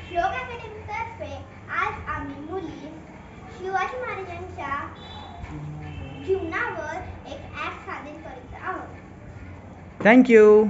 श्लोक अकॅडमीतर्फे आज आम्ही मुली शिवाजी महाराजांच्या जीवनावर एक ॲक्ट सादर करीत आहोत. थँक्यू.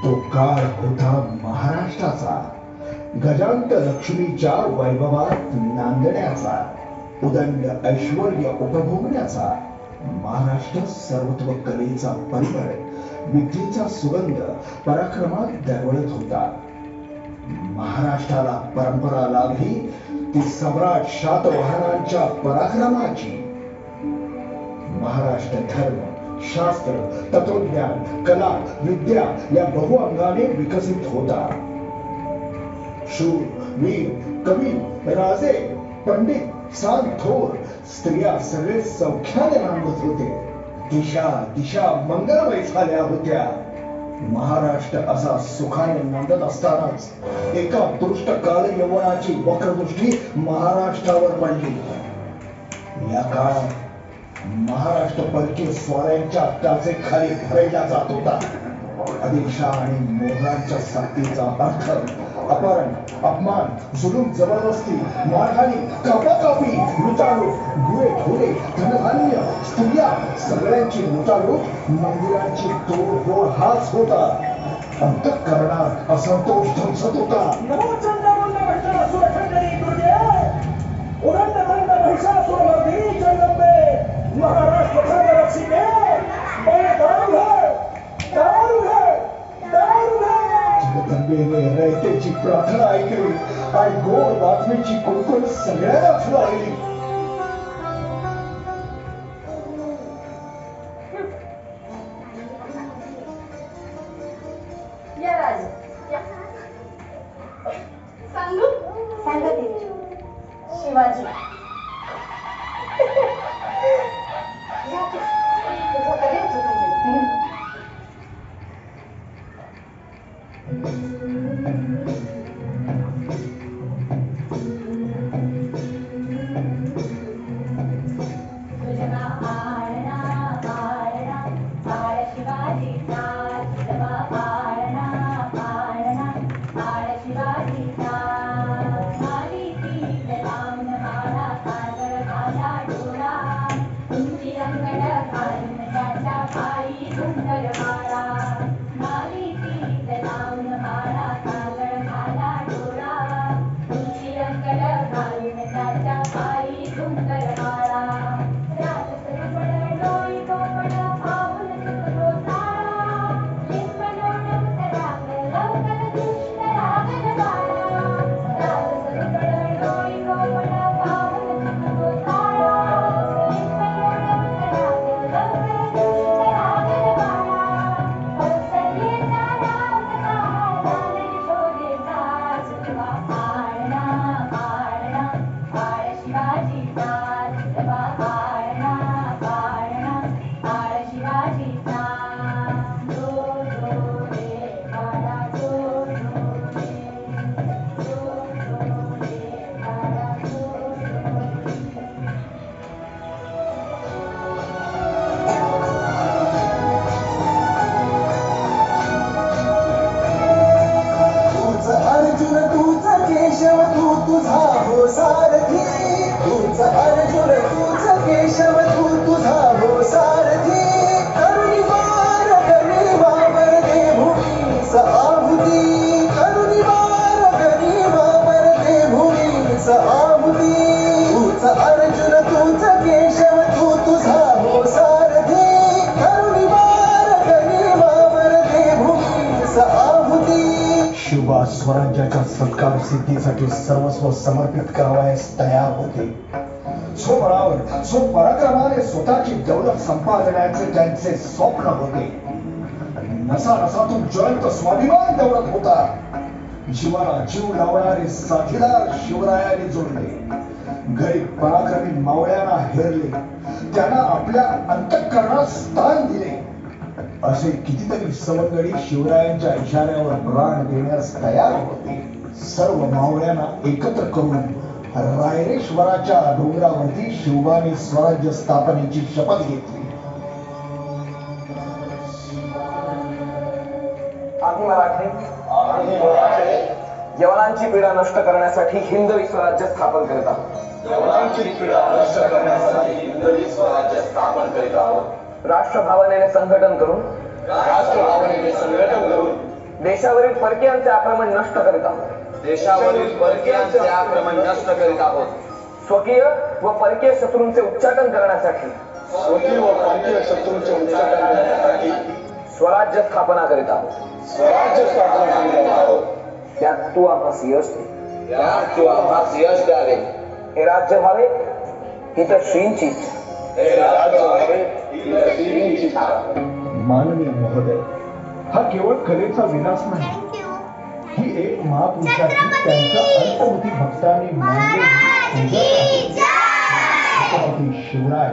तो काळ होता महाराष्ट्राचा, गजांत लक्ष्मीच्या वैभवात नांदण्याचा, उदंड ऐश्वर्य उपभोगण्याचा. महाराष्ट्र सर्वत्व कलेचा परिमळ, विद्येचा सुगंध पराक्रमात दरवळत होता. महाराष्ट्राला परंपरा लाभली ती सम्राट शातवाहनांच्या पराक्रमाची. महाराष्ट्र धर्म, शास्त्र, तत्वज्ञान, कला, विद्या या बहुअंगाने विकसित होता. शूर, वीर, कवी, राजे, पंडित, संत, थोर, स्त्रिया सगळे सौख्याने नांदत होते. दिशा दिशा मंगलमय झाल्या होत्या. महाराष्ट्र असा सुखाने नांदत असतानाच एका दुष्ट काल यवनाची वक्रदृष्टी महाराष्ट्रावर पडली. या काळात महाराष्ट्र परकीय स्वाऱ्यांच्या टाचेखाली भरला जात होता. आदिलशाह आणि मोगलांच्या सक्तीचा अर्थ अपहरण, अपमान, जुलूम, जबरदस्ती, मारहाणी, कापाकापी, लुटालूट, गुळे ढोरे, धनधान्य, स्त्रिया सगळ्यांची लुटालूट, मंदिरांची तोडफोड हाच होता. अंतःकरणात असंतोष ध्वंसत होता. जगदंबेने रयतेची प्रार्थना ऐकली आणि गोड बातमीची कुणकुण सगळ्यांनाच लागली. शिवाजी स्वराज्याच्या सत्कार सिद्धीसाठी सर्वस्व समर्पित करावयास तयार होते. स्वबळावर स्वपराक्रमाने स्वतःची दौलत संपादण्याचे त्यांचे स्वप्न होते. नसा नसातून ज्वलंत स्वाभिमान दौलत होता. जीवाला जीव लावणारे साथीदार शिवरायाने जोडले. गरीब पराक्रमी मावळ्यांना हेरले. त्यांना आपल्या अंतःकरणात स्थान दिले. असे कितीतरी सवंगडी शिवरायांच्या इशाऱ्यावर प्राण देण्यास तयार होते. सर्व मावळ्यांना एकत्र करून रायरेश्वराच्या डोंगरावरती शिवबाने स्वराज्य स्थापनेची शपथ घेतली. आम्ही मराठे यवनांची पीडा नष्ट करण्यासाठी हिंदवी स्वराज्य स्थापन करीत आहोत. राष्ट्रभावनेने संघटन करून देशावरील परकीयांचे आक्रमण नष्ट करीत आहोत. स्वकीय व परकीय शत्रूंचे उच्चाटन करण्यासाठी स्वराज्य स्थापना करीत आहोत. त्यात तू आम्हास यश द्यावे. हे राज्य व्हावे ही तर श्रींची माननीय महोदय, हा केवळ कलेचा विलास नाही, ही एक महापुरुषाची त्यांच्या अल्पमती भक्तांनी मानलेली छत्रपती शिवराय